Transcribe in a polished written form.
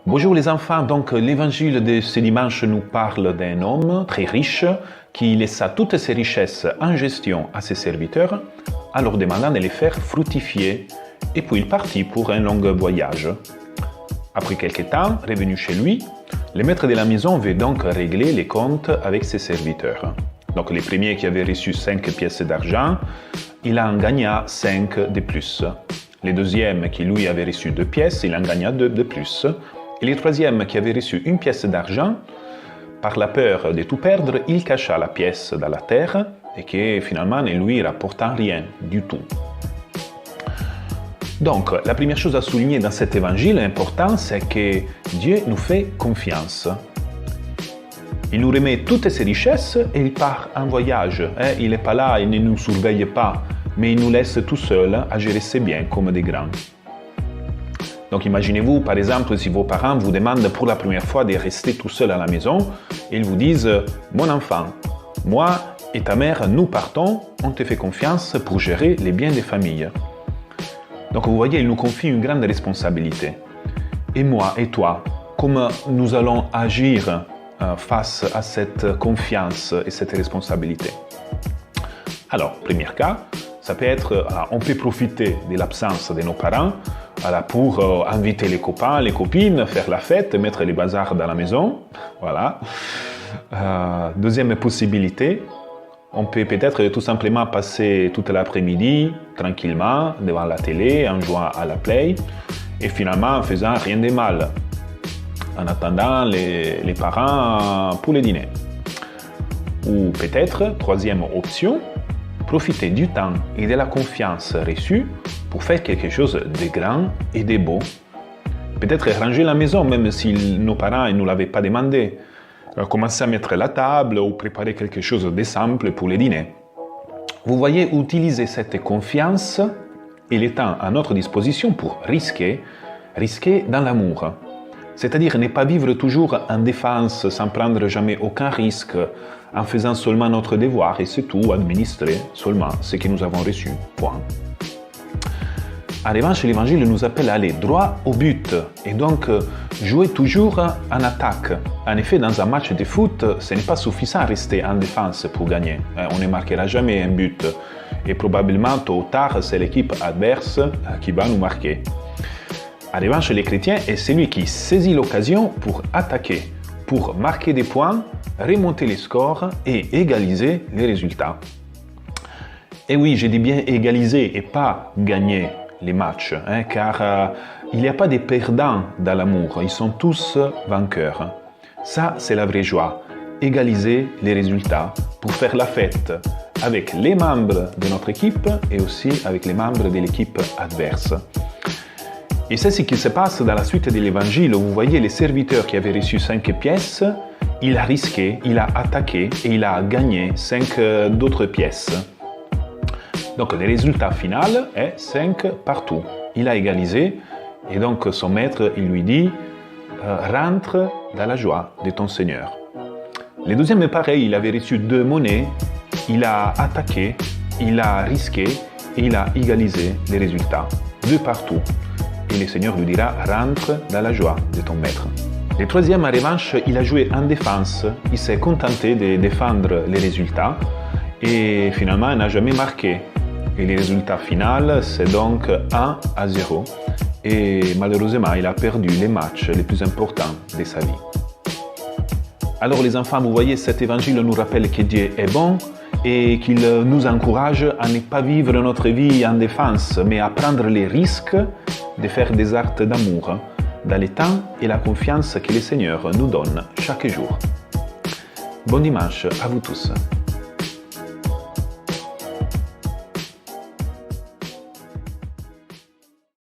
Bonjour les enfants, donc l'évangile de ce dimanche nous parle d'un homme très riche qui laissa toutes ses richesses en gestion à ses serviteurs en leur demandant de les faire fructifier et puis il partit pour un long voyage. Après quelque temps, revenu chez lui, le maître de la maison veut donc régler les comptes avec ses serviteurs. Donc le premier qui avait reçu 5 pièces d'argent, il en gagna 5 de plus. Le deuxième qui lui avait reçu 2 pièces, il en gagna 2 de plus. Et le troisième qui avait reçu 1 pièce d'argent, par la peur de tout perdre, il cacha la pièce dans la terre et qui finalement ne lui rapporta rien du tout. Donc, la première chose à souligner dans cet évangile important, c'est que Dieu nous fait confiance. Il nous remet toutes ses richesses et il part en voyage. Il n'est pas là, il ne nous surveille pas, mais il nous laisse tout seuls à gérer ses biens comme des grands. Donc imaginez-vous, par exemple, si vos parents vous demandent pour la première fois de rester tout seul à la maison, et ils vous disent « Mon enfant, moi et ta mère, nous partons, on te fait confiance pour gérer les biens des familles. » Donc vous voyez, il nous confie une grande responsabilité. Et moi et toi, comment nous allons agir face à cette confiance et cette responsabilité? Alors, premier cas, ça peut être, on peut profiter de l'absence de nos parents pour inviter les copains, les copines, faire la fête, mettre les bazars dans la maison. Voilà. Deuxième possibilité, on peut peut-être tout simplement passer toute l'après-midi tranquillement devant la télé, en jouant à la play, et finalement en faisant rien de mal, en attendant les parents pour le dîner. Ou peut-être, troisième option, profiter du temps et de la confiance reçue pour faire quelque chose de grand et de beau. Peut-être ranger la maison, même si nos parents ne nous l'avaient pas demandé. Commencer à mettre la table ou préparer quelque chose de simple pour le dîner. Vous voyez, utiliser cette confiance et le temps à notre disposition pour risquer dans l'amour. C'est-à-dire ne pas vivre toujours en défense sans prendre jamais aucun risque, en faisant seulement notre devoir et c'est tout, administrer seulement ce que nous avons reçu. Point. En revanche, l'Évangile nous appelle à aller droit au but et donc jouer toujours en attaque. En effet, dans un match de foot, ce n'est pas suffisant de rester en défense pour gagner. On ne marquera jamais un but et probablement tôt ou tard, c'est l'équipe adverse qui va nous marquer. En revanche, le chrétien est celui qui saisit l'occasion pour attaquer, pour marquer des points, remonter les scores et égaliser les résultats. Et oui, je dis bien égaliser et pas gagner les matchs, car il n'y a pas de perdants dans l'amour, ils sont tous vainqueurs. Ça, c'est la vraie joie, égaliser les résultats pour faire la fête avec les membres de notre équipe et aussi avec les membres de l'équipe adverse. Et c'est ce qui se passe dans la suite de l'évangile. Vous voyez, le serviteur qui avait reçu 5 pièces, il a risqué, il a attaqué et il a gagné 5 d'autres pièces. Donc le résultat final est 5 partout. Il a égalisé et donc son maître, il lui dit « Rentre dans la joie de ton Seigneur ». Le deuxième est pareil, il avait reçu 2 monnaies, il a attaqué, il a risqué et il a égalisé les résultats. 2 partout. Et le Seigneur lui dira « Rentre dans la joie de ton maître ». Le troisième, en revanche, il a joué en défense. Il s'est contenté de défendre les résultats et finalement, il n'a jamais marqué. Et le résultat final, c'est donc 1-0. Et malheureusement, il a perdu les matchs les plus importants de sa vie. Alors les enfants, vous voyez, cet évangile nous rappelle que Dieu est bon et qu'il nous encourage à ne pas vivre notre vie en défense, mais à prendre les risques de faire des actes d'amour dans le temps et la confiance que le Seigneur nous donne chaque jour. Bon dimanche à vous tous.